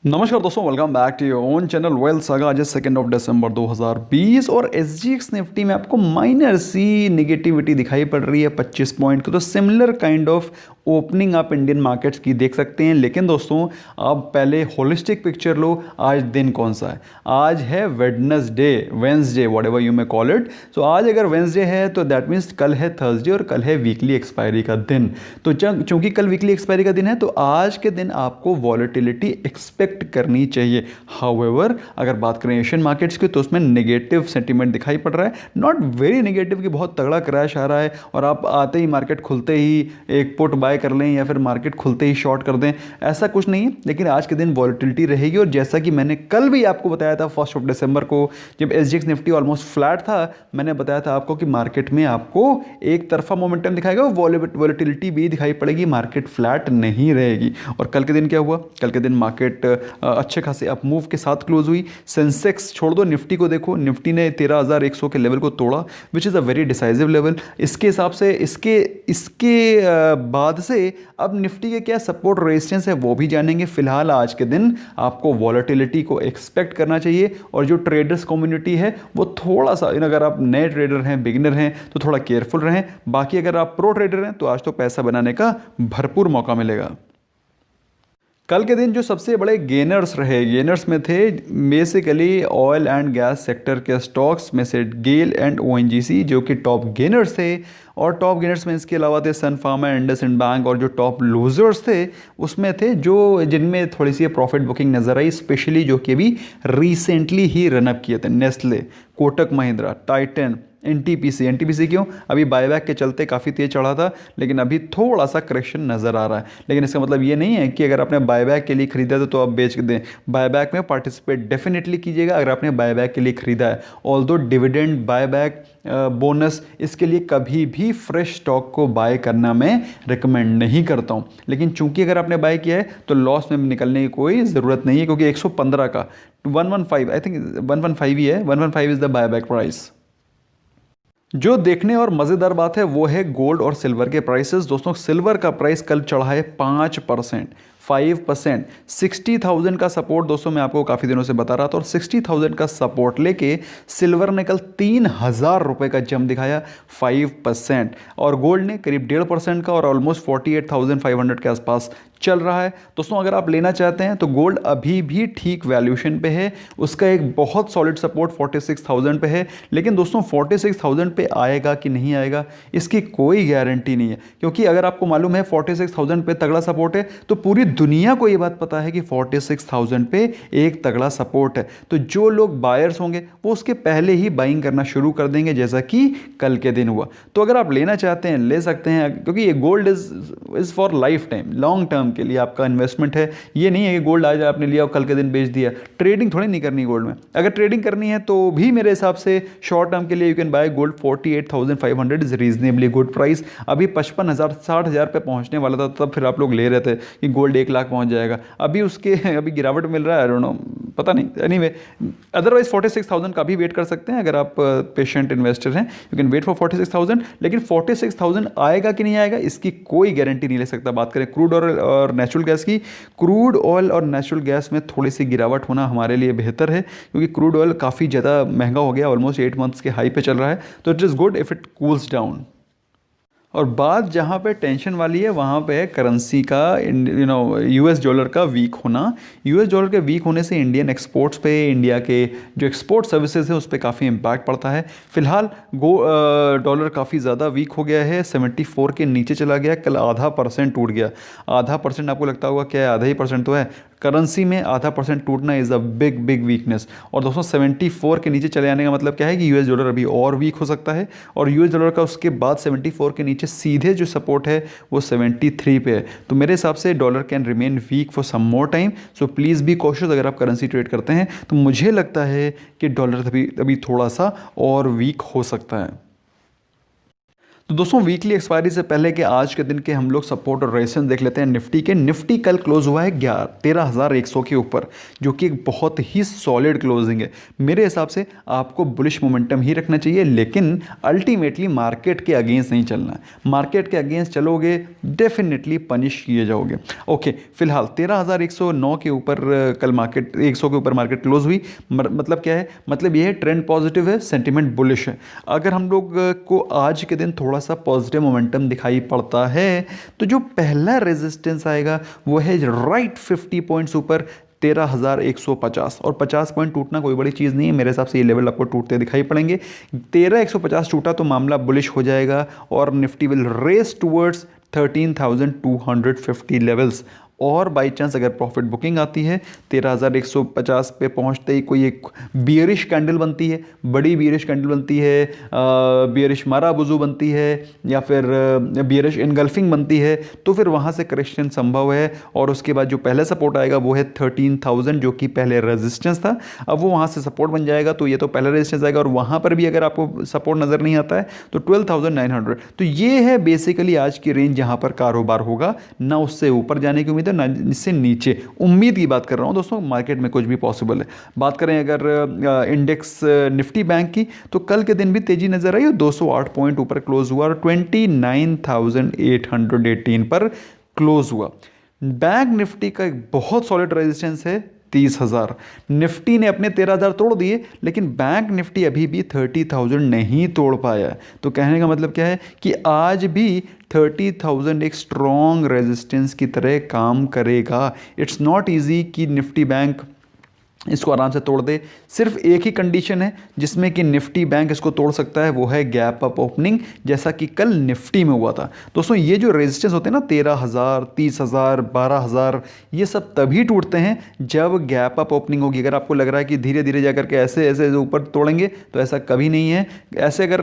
नमस्कार दोस्तों, welcome back to your own channel wealth saga. आज 2 दिसंबर 2020 और एसजीएक्स निफ्टी में आपको माइनर सी नेगेटिविटी दिखाई पड़ रही है 25 पॉइंट की। तो सिमिलर काइंड ऑफ ओपनिंग आप इंडियन मार्केट्स की देख सकते हैं। लेकिन दोस्तों आप पहले होलिस्टिक पिक्चर लो। आज दिन कौन सा है? आज है Wednesday whatever you may call it. So आज अगर वेंसडे है तो दैट मीन्स कल है थर्सडे और कल है वीकली एक्सपायरी का दिन। तो चूंकि कल वीकली एक्सपायरी का दिन है तो आज के दिन आपको वॉलेटिलिटी एक्सपेक्ट करनी चाहिए। हाउएवर अगर बात करें एशियन मार्केट्स की तो उसमें नेगेटिव सेंटीमेंट दिखाई पड़ रहा है। नॉट वेरी नेगेटिव कि बहुत तगड़ा क्रैश आ रहा है और आप आते ही मार्केट खुलते ही एक पुट बाय कर लें या फिर मार्केट खुलते ही शॉर्ट कर दें, ऐसा कुछ नहीं है। लेकिन आज के दिन वॉलेटिलिटी रहेगी और जैसा कि मैंने कल भी आपको बताया था 1 दिसंबर को, जब एसजीएक्स निफ्टी ऑलमोस्ट फ्लैट था, मैंने बताया था आपको कि मार्केट में आपको एक तरफा मोमेंटम दिखाएगा, वॉलेटिलिटी भी दिखाई पड़ेगी, मार्केट फ्लैट नहीं रहेगी। और कल के दिन क्या हुआ? कल के दिन मार्केट अच्छे खासे अप मूव के साथ क्लोज हुई। सेंसेक्स छोड़ दो, निफ्टी को देखो, निफ्टी ने 13,100 के लेवल को तोड़ा, which is a very decisive level. इसके हिसाब से इसके इसके बाद से अब निफ्टी के क्या सपोर्ट रेजिस्टेंस है वो भी जानेंगे। फिलहाल आज के दिन आपको वॉलेटिलिटी को एक्सपेक्ट करना चाहिए और जो ट्रेडर्स कम्युनिटी है वो थोड़ा सा, अगर आप नए ट्रेडर हैं, बिगिनर हैं, तो थोड़ा केयरफुल रहें। बाकी अगर आप प्रो ट्रेडर हैं तो आज तो पैसा बनाने का भरपूर मौका मिलेगा। कल के दिन जो सबसे बड़े गेनर्स रहे, गेनर्स में थे basically oil and gas sector के स्टॉक्स में से गेल एंड ओएनजीसी जो कि टॉप गेनर्स थे। और टॉप गेनर्स में इसके अलावा थे सन फार्मा, इंडसइंड बैंक। और जो टॉप लूजर्स थे उसमें थे जो जिनमें थोड़ी सी प्रॉफिट बुकिंग नजर आई, स्पेशली जो कि अभी रिसेंटली ही रनअप किए थे, Nestle, Kotak Mahindra, Titan, NTPC क्यों? अभी बायबैक के चलते काफ़ी तेज चढ़ा था लेकिन अभी थोड़ा सा करेक्शन नज़र आ रहा है। लेकिन इसका मतलब ये नहीं है कि अगर आपने बायबैक के लिए खरीदा तो आप बेच दें। बायबैक में पार्टिसिपेट डेफिनेटली कीजिएगा अगर आपने बायबैक के लिए खरीदा है। ऑल्दो डिविडेंड, बायबैक, बोनस, इसके लिए कभी भी फ्रेश स्टॉक को बाय करना मैं रिकमेंड नहीं करता हूँ। लेकिन चूंकि अगर आपने बाय किया है तो लॉस में निकलने की कोई ज़रूरत नहीं है, क्योंकि 115 का 115, आई थिंक 115 ही है, 115 इज़ द बायबैक प्राइस। जो देखने और मज़ेदार बात है वो है गोल्ड और सिल्वर के प्राइसेस। दोस्तों सिल्वर का प्राइस कल चढ़ा है 5%, 5%। 60,000 का सपोर्ट दोस्तों मैं आपको काफ़ी दिनों से बता रहा था, और 60,000 का सपोर्ट लेके सिल्वर ने कल 3,000 रुपये का जंप दिखाया, 5%। और गोल्ड ने करीब 1.5% का और ऑलमोस्ट 48,500 के आसपास चल रहा है। दोस्तों अगर आप लेना चाहते हैं तो गोल्ड अभी भी ठीक वैल्यूएशन पे है, उसका एक बहुत सॉलिड सपोर्ट 46,000 पे है। लेकिन दोस्तों 46,000 पे आएगा कि नहीं आएगा इसकी कोई गारंटी नहीं है, क्योंकि अगर आपको मालूम है 46,000 पे तगड़ा सपोर्ट है तो पूरी दुनिया को ये बात पता है कि 46,000 पे एक तगड़ा सपोर्ट है। तो जो लोग बायर्स होंगे वो उसके पहले ही बाइंग करना शुरू कर देंगे, जैसा कि कल के दिन हुआ। तो अगर आप लेना चाहते हैं ले सकते हैं, क्योंकि ये gold is for life time, long term के लिए आपका इन्वेस्टमेंट है। ये नहीं है कि गोल्ड आज आपने लिया और कल के दिन बेच दिया। ट्रेडिंग थोड़ी नहीं करनी गोल्ड में। अगर ट्रेडिंग करनी है तो भी मेरे हिसाब से शॉर्ट टर्म के लिए you can by gold. 48,500 is reasonably good price. अभी 55,000 60,000 पे पहुंचने वाला था, तब फिर आप लोग ले रहे थे कि गोल्ड 1 लाख पहुंच जाएगा। अभी उसके अभी गिरावट मिल रहा है, आई डोंट नो, पता नहीं। एनीवे अदरवाइज 46,000 का भी वेट कर सकते हैं अगर आप पेशेंट इन्वेस्टर हैं, यू कैन वेट फॉर 46,000। लेकिन 46,000 आएगा कि नहीं आएगा इसकी कोई गारंटी नहीं ले सकता। बात करें क्रूड और नेचुरल गैस की, क्रूड ऑयल और नेचुरल गैस में थोड़ी सी गिरावट होना हमारे लिए बेहतर है, क्योंकि क्रूड ऑयल काफ़ी ज़्यादा महंगा हो गया, ऑलमोस्ट 8 मंथ्स के हाई पे चल रहा है। तो it is good if it cools down. और बात जहाँ पे टेंशन वाली है वहाँ पे है करेंसी का, यूएस डॉलर का वीक होना। यूएस डॉलर के वीक होने से इंडियन एक्सपोर्ट्स पे, इंडिया के जो एक्सपोर्ट सर्विसेज है उस पर काफ़ी इम्पैक्ट पड़ता है। फिलहाल डॉलर काफ़ी ज़्यादा वीक हो गया है, 74 के नीचे चला गया, कल 0.5% टूट गया। 0.5% आपको लगता होगा क्या है, आधा ही परसेंट तो है। करेंसी में 0.5% टूटना is a big big weakness. और दोस्तों 74 के नीचे चले आने का मतलब क्या है कि यूएस डॉलर अभी और वीक हो सकता है। और यूएस डॉलर का उसके बाद 74 के नीचे सीधे जो सपोर्ट है वो 73 पे है। तो मेरे हिसाब से dollar can remain weak for some more time. So please be cautious अगर आप करेंसी ट्रेड करते हैं। तो मुझे लगता है कि डॉलर अभी थोड़ा सा और वीक हो सकता है। तो दोस्तों वीकली एक्सपायरी से पहले के आज के दिन के हम लोग सपोर्ट और रेजिस्टेंस देख लेते हैं निफ्टी के। निफ्टी कल क्लोज हुआ है 13,100 के ऊपर, जो कि एक बहुत ही सॉलिड क्लोजिंग है। मेरे हिसाब से आपको बुलिश मोमेंटम ही रखना चाहिए, लेकिन अल्टीमेटली मार्केट के अगेंस्ट नहीं चलना है। मार्केट के अगेंस्ट चलोगे डेफिनेटली पनिश किए जाओगे। ओके, फिलहाल 13,109 के ऊपर कल मार्केट 100 के ऊपर मार्केट क्लोज हुई। मतलब क्या है? मतलब ये है ट्रेंड पॉजिटिव है, सेंटिमेंट बुलिश है। अगर हम लोग को आज के दिन थोड़ा सा पॉजिटिव मोमेंटम दिखाई पड़ता है तो जो पहला रेजिस्टेंस आएगा वो है राइट 50 पॉइंट्स ऊपर 13,150, और 50 पॉइंट टूटना कोई बड़ी चीज़ नहीं है। मेरे हिसाब से ये लेवल आपको टूटते दिखाई पड़ेंगे। 13,150 टूटा तो मामला बुलिश हो जाएगा और Nifty will race towards 13,250 levels. और बाई चांस अगर प्रॉफिट बुकिंग आती है 13,150 पे पहुंचते ही कोई एक बियरिश कैंडल बनती है, बड़ी बियरिश कैंडल बनती है, बियरिश मारा बुजू बनती है, या फिर बियरिश इनगल्फिंग बनती है, तो फिर वहाँ से करेक्शन संभव है। और उसके बाद जो पहले सपोर्ट आएगा वो है 13,000, जो कि पहले रेजिस्टेंस था। अब वो वहाँ से सपोर्ट बन जाएगा, तो ये तो पहले रेजिस्टेंस आएगा, और वहाँ पर भी अगर आपको सपोर्ट नज़र नहीं आता है तो 12,900। तो ये है बेसिकली आज की रेंज जहाँ पर कारोबार होगा, ना उससे ऊपर जाने की उम्मीद, ना इससे नीचे। उम्मीद की बात कर रहा हूं दोस्तों, मार्केट में कुछ भी पॉसिबल है। बात करें अगर इंडेक्स निफ्टी बैंक की, तो कल के दिन भी तेजी नजर आई और 208 पॉइंट ऊपर क्लोज हुआ और 29,818 पर क्लोज हुआ। बैंक निफ्टी का एक बहुत सॉलिड रेजिस्टेंस है 30,000। निफ्टी ने अपने 13,000 तोड़ दिए, लेकिन बैंक निफ्टी अभी भी 30,000 नहीं तोड़ पाया। तो कहने का मतलब क्या है कि आज भी 30,000 एक स्ट्रॉन्ग रेजिस्टेंस की तरह काम करेगा। इट्स नॉट ईजी कि निफ्टी बैंक इसको आराम से तोड़ दे। सिर्फ एक ही कंडीशन है जिसमें कि निफ्टी बैंक इसको तोड़ सकता है, वो है गैप अप ओपनिंग, जैसा कि कल निफ्टी में हुआ था। दोस्तों ये जो रेजिस्टेंस होते हैं ना 13,000, 30,000, 12,000, ये सब तभी टूटते हैं जब गैप अप ओपनिंग होगी। अगर आपको लग रहा है कि धीरे धीरे जाकर के ऐसे ऐसे ऊपर तोड़ेंगे, तो ऐसा कभी नहीं है। ऐसे अगर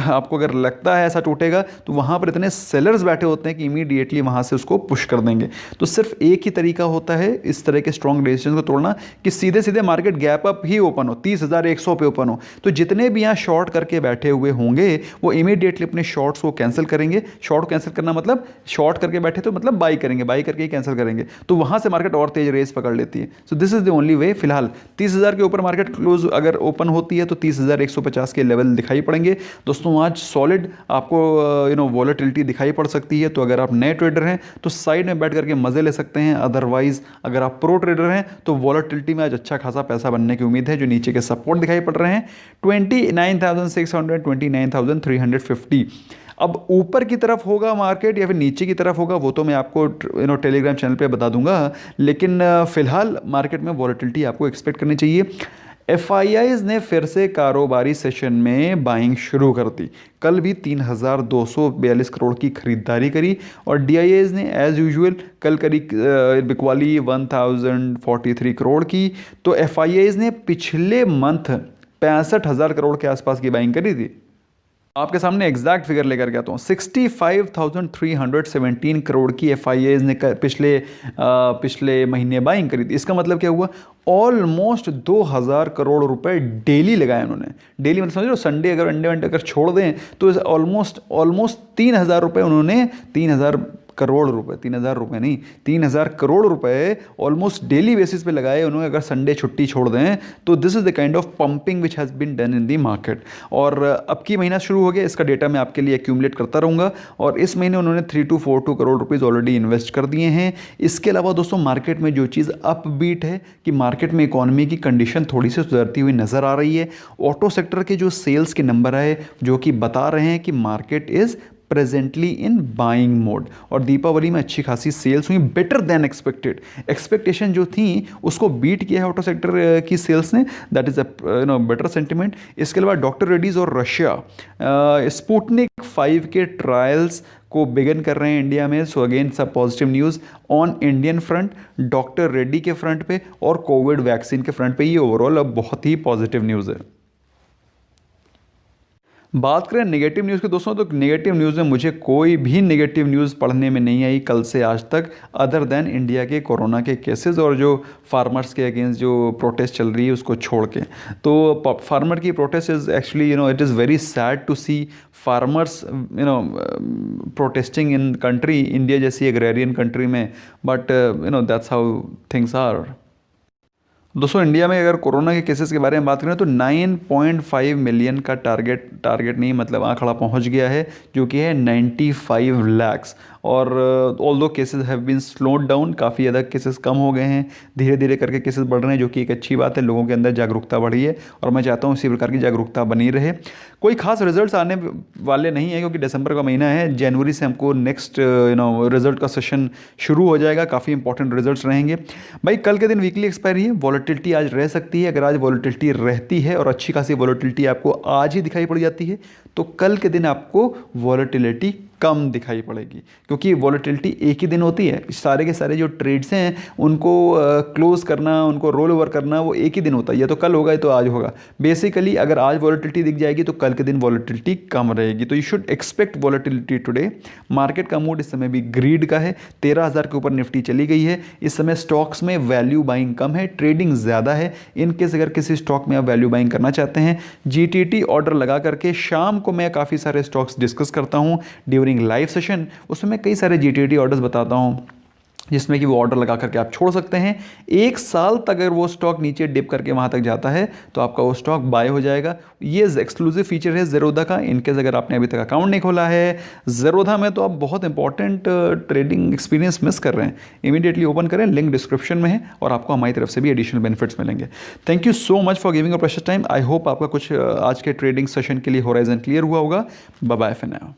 आपको अगर लगता है ऐसा टूटेगा, तो वहाँ पर इतने सेलर्स बैठे होते हैं कि इमीडिएटली वहाँ से उसको पुश कर देंगे। तो सिर्फ एक ही तरीका होता है इस तरह के स्ट्रॉन्ग रेजिस्टेंस को तोड़ना, कि सीधे सीधे मार्केट गैप अप ही ओपन हो, 30,100 पे ओपन हो। तो जितने भी यहाँ शॉर्ट करके बैठे हुए होंगे वो इमीडिएटली अपने शॉर्ट्स को कैंसिल करेंगे। शॉर्ट कैंसिल करना मतलब शॉर्ट करके बैठे तो मतलब बाई करेंगे, बाई करके ही कैंसिल करेंगे, तो वहाँ से मार्केट और तेज रेस पकड़ लेती है। So this is the only way. फिलहाल 30,000 के ऊपर मार्केट क्लोज अगर ओपन होती है तो 30,150 के लेवल दिखाई पड़ेंगे। दोस्तों आज सॉलिड आपको वॉलेटिलिटी दिखाई पड़ सकती है। तो अगर आप नए ट्रेडर हैं तो साइड में बैठ करके मजे ले सकते हैं। अदरवाइज अगर आप प्रो ट्रेडर हैं तो वॉलेटिलिटी में आज अच्छा खासा पैसा बनने की उम्मीद है। जो नीचे के सपोर्ट दिखाई पड़ रहे हैं 29,600, 29,350। अब ऊपर की तरफ होगा मार्केट या फिर नीचे की तरफ होगा, वो तो मैं आपको टेलीग्राम चैनल पे बता दूंगा। लेकिन फिलहाल मार्केट में वॉलेटिलिटी आपको एक्सपेक्ट करनी चाहिए। एफआईआईज ने फिर से कारोबारी सेशन में बाइंग शुरू कर दी। कल भी 3,242 करोड़ की खरीदारी करी, और डीआईएज ने एज यूजुअल कल करी बिकवाली 1,043 करोड़ की। तो एफआईआईज ने पिछले मंथ 65,000 करोड़ के आसपास की बाइंग करी थी। आपके सामने एग्जैक्ट फिगर लेकर के आता हूँ। 65,317 करोड़ की एफआईआईज ने पिछले महीने बाइंग करी थी। इसका मतलब क्या हुआ? ऑलमोस्ट 2,000 करोड़ रुपए डेली लगाए उन्होंने। डेली मतलब समझ लो, संडे अगर अंडे अगर छोड़ दें तो ऑलमोस्ट 3,000 रुपये उन्होंने 3,000 करोड़ रुपए, 3,000 रुपये नहीं, 3,000 करोड़ रुपए ऑलमोस्ट डेली बेसिस पे लगाए उन्होंने। अगर संडे छुट्टी छोड़ दें तो this is the kind of pumping which has been done in the market. और अब की महीना शुरू हो गया, इसका डेटा मैं आपके लिए एक्यूमुलेट करता रहूँगा। और इस महीने उन्होंने 3,242 करोड़ रुपीज़ ऑलरेडी इन्वेस्ट कर दिए हैं। इसके अलावा दोस्तों मार्केट में जो चीज़ अपबीट है कि मार्केट में इकोनॉमी की कंडीशन थोड़ी सी सुधरती हुई नज़र आ रही है। ऑटो सेक्टर के जो सेल्स के नंबर आए जो कि बता रहे हैं कि market is presently in buying mode. और दीपावली में अच्छी खासी सेल्स हुई, बेटर देन एक्सपेक्टेड। एक्सपेक्टेशन जो थी उसको बीट किया है ऑटो सेक्टर की सेल्स ने, दैट इज़ बेटर सेंटिमेंट। इसके अलावा डॉक्टर रेड्डीज और रशिया स्पुतनिक 5 के ट्रायल्स को बिगन कर रहे हैं इंडिया में। सो अगेन सब positive news on Indian front, doctor Reddy के फ्रंट पे और कोविड वैक्सीन के फ्रंट पे। ये ओवरऑल अब बहुत ही पॉजिटिव न्यूज़ है। बात करें नेगेटिव न्यूज़ की दोस्तों, तो नेगेटिव न्यूज़ में मुझे कोई भी नेगेटिव न्यूज़ पढ़ने में नहीं आई कल से आज तक, अदर देन इंडिया के कोरोना के केसेस और जो फार्मर्स के अगेंस्ट जो प्रोटेस्ट चल रही है उसको छोड़ के। तो फार्मर की protest is actually it is very sad to see farmers protesting in country India जैसी एग्रेरियन कंट्री में, but that's how things are. दोस्तों इंडिया में अगर कोरोना के केसेस के बारे में बात करें तो 9.5 मिलियन का टारगेट नहीं मतलब आंकड़ा पहुंच गया है, जो कि है 95 lakhs। और although cases have been slowed down, काफ़ी ज़्यादा केसेस कम हो गए हैं, धीरे धीरे करके केसेस बढ़ रहे हैं, जो कि एक अच्छी बात है। लोगों के अंदर जागरूकता बढ़ी है और मैं चाहता हूँ इसी प्रकार की जागरूकता बनी रहे। कोई खास रिजल्ट्स आने वाले नहीं है क्योंकि दिसंबर का महीना है, जनवरी से हमको नेक्स्ट रिजल्ट का सेशन शुरू हो जाएगा, काफ़ी इंपॉर्टेंट रिजल्ट्स रहेंगे। भाई कल के दिन वीकली एक्सपायरी है, वॉलेटिलिटी आज रह सकती है। अगर आज वॉलेटिलिटी रहती है और अच्छी खासी वॉलेटिलिटी आपको आज ही दिखाई पड़ जाती है, तो कल के दिन आपको वॉलेटिलिटी कम दिखाई पड़ेगी, क्योंकि वॉलेटिलिटी एक ही दिन होती है। सारे के सारे जो ट्रेड्स हैं उनको क्लोज करना, उनको रोल ओवर करना, वो एक ही दिन होता है, या तो कल होगा या तो आज होगा। बेसिकली अगर आज वॉलेटिलिटी दिख जाएगी तो कल के दिन वॉलेटिलिटी कम रहेगी, तो you should expect volatility today. Market का मूड इस समय भी ग्रीड का है, 13,000 के ऊपर निफ्टी चली गई है। इस समय स्टॉक्स में वैल्यू बाइंग कम है, ट्रेडिंग ज़्यादा है। इनकेस अगर किसी स्टॉक में आप वैल्यू बाइंग करना चाहते हैं, GTT ऑर्डर लगा करके शाम को मैं काफ़ी सारे स्टॉक्स डिस्कस करता हूँ ड्यूरिंग लाइव सेशन। उसमें मैं कई सारे GTT ऑर्डर्स बताता हूँ जिसमें कि वो ऑर्डर लगा करके आप छोड़ सकते हैं। 1 साल तक अगर वो स्टॉक नीचे डिप करके वहाँ तक जाता है तो आपका वो स्टॉक बाय हो जाएगा। ये एक्सक्लूसिव फीचर है ज़ेरोधा का। इनकेस अगर आपने अभी तक अकाउंट नहीं खोला है ज़ेरोधा में, तो आप बहुत इंपॉर्टेंट ट्रेडिंग एक्सपीरियंस मिस कर रहे हैं। इमीडिएटली ओपन करें, लिंक डिस्क्रिप्शन में है, और आपको हमारी तरफ से भी एडिशनल बेनिफिट्स मिलेंगे। Thank you so much for giving a precious time. I hope आपका कुछ आज के ट्रेडिंग सेशन के लिए होराइजन क्लियर हुआ होगा। Bye bye for now.